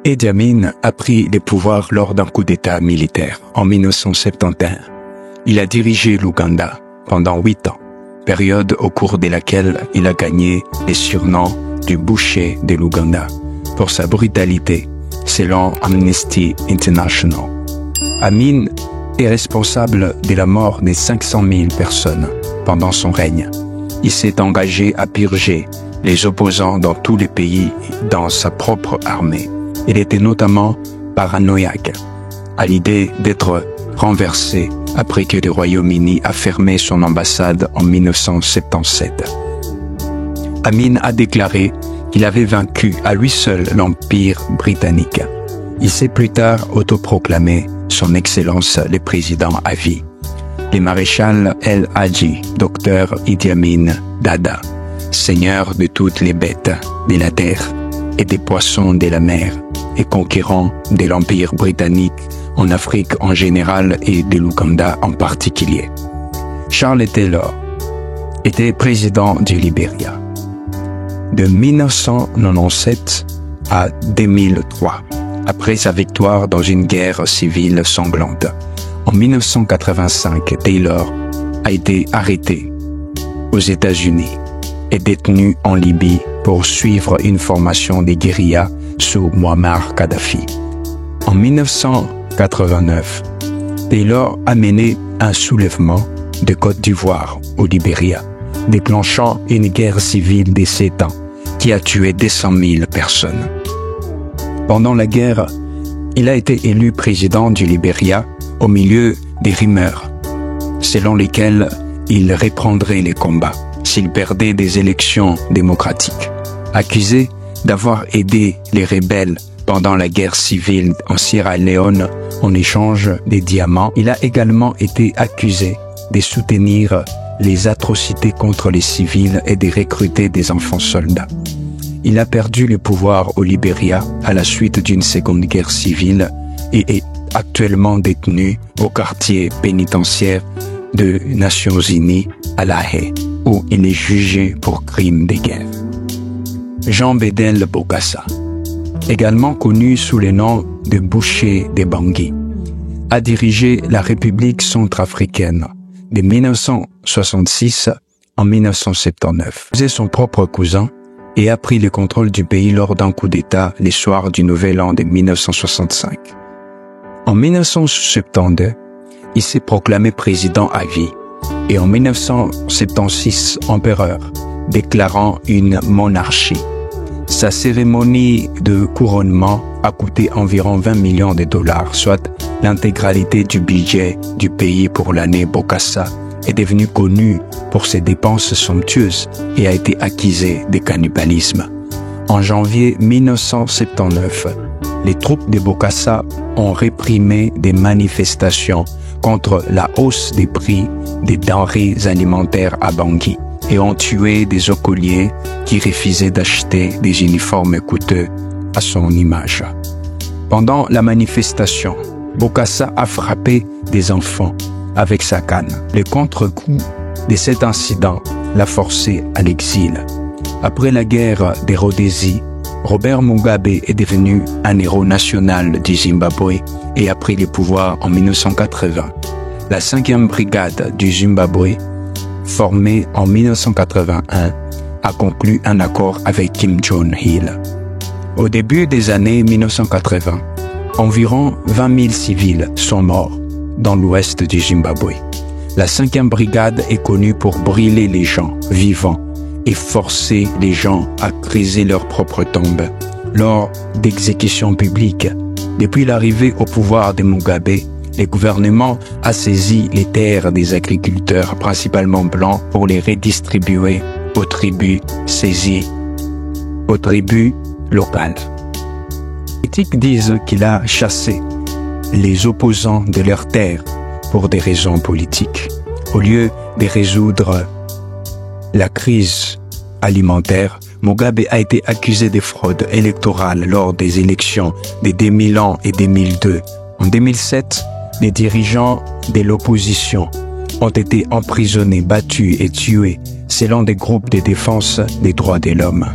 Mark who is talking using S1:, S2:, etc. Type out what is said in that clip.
S1: Idi Amin a pris les pouvoirs lors d'un coup d'État militaire en 1971. Il a dirigé l'Ouganda pendant 8 ans, période au cours de laquelle il a gagné les surnoms du boucher de l'Ouganda pour sa brutalité, selon Amnesty International. Amin est responsable de la mort de 500 000 personnes pendant son règne. Il s'est engagé à purger les opposants dans tous les pays dans sa propre armée. Il était notamment paranoïaque à l'idée d'être renversé après que le Royaume-Uni a fermé son ambassade en 1977. Amin a déclaré qu'il avait vaincu à lui seul l'Empire britannique. Il s'est plus tard autoproclamé son Excellence le Président à vie. Le maréchal El Hadji, Dr Idi Amin Dada, seigneur de toutes les bêtes de la terre et des poissons de la mer, et conquérant de l'Empire britannique en Afrique en général et de l'Ouganda en particulier. Charles Taylor était président du Libéria de 1997 à 2003, après sa victoire dans une guerre civile sanglante. En 1985, Taylor a été arrêté aux États-Unis et détenu en Libye pour suivre une formation des guérillas sous Muammar Kadhafi. En 1989, Taylor a mené un soulèvement de Côte d'Ivoire au Libéria, déclenchant une guerre civile de 7 ans qui a tué 200 000 personnes. Pendant la guerre, il a été élu président du Libéria au milieu des rumeurs, selon lesquelles il reprendrait les combats s'il perdait des élections démocratiques. Accusé d'avoir aidé les rebelles pendant la guerre civile en Sierra Leone en échange des diamants, il a également été accusé de soutenir les atrocités contre les civils et de recruter des enfants soldats. Il a perdu le pouvoir au Libéria à la suite d'une seconde guerre civile et est actuellement détenu au quartier pénitentiaire des Nations Unies à La Haye, où il est jugé pour crimes de guerre. Jean Bédel Bokassa, également connu sous le nom de Boucher de Bangui, a dirigé la République centrafricaine de 1966 en 1979. Il faisait son propre cousin et a pris le contrôle du pays lors d'un coup d'État le soir du Nouvel An de 1965. En 1972, il s'est proclamé président à vie et en 1976 empereur, déclarant une monarchie. Sa cérémonie de couronnement a coûté environ 20 millions de dollars, soit l'intégralité du budget du pays pour l'année. Bokassa est devenu connu pour ses dépenses somptueuses et a été accusé de cannibalisme. En janvier 1979, les troupes de Bokassa ont réprimé des manifestations contre la hausse des prix des denrées alimentaires à Bangui et ont tué des écoliers qui refusaient d'acheter des uniformes coûteux à son image. Pendant la manifestation, Bokassa a frappé des enfants avec sa canne. Le contre-coup de cet incident l'a forcé à l'exil. Après la guerre des Rhodésie, Robert Mugabe est devenu un héros national du Zimbabwe et a pris le pouvoir en 1980. La 5e brigade du Zimbabwe, formée en 1981, a conclu un accord avec Kim Jong-il. Au début des années 1980, environ 20 000 civils sont morts dans l'ouest du Zimbabwe. La 5e brigade est connue pour brûler les gens vivants et forcer les gens à creuser leur propre tombe lors d'exécutions publiques. Depuis l'arrivée au pouvoir de Mugabe, le gouvernement a saisi les terres des agriculteurs, principalement blancs, pour les redistribuer aux tribus saisies, aux tribus locales. Les critiques disent qu'il a chassé les opposants de leurs terres pour des raisons politiques. Au lieu de résoudre la crise alimentaire, Mugabe a été accusé de fraude électorale lors des élections de 2001 et 2002. En 2007, les dirigeants de l'opposition ont été emprisonnés, battus et tués selon des groupes de défense des droits de l'homme.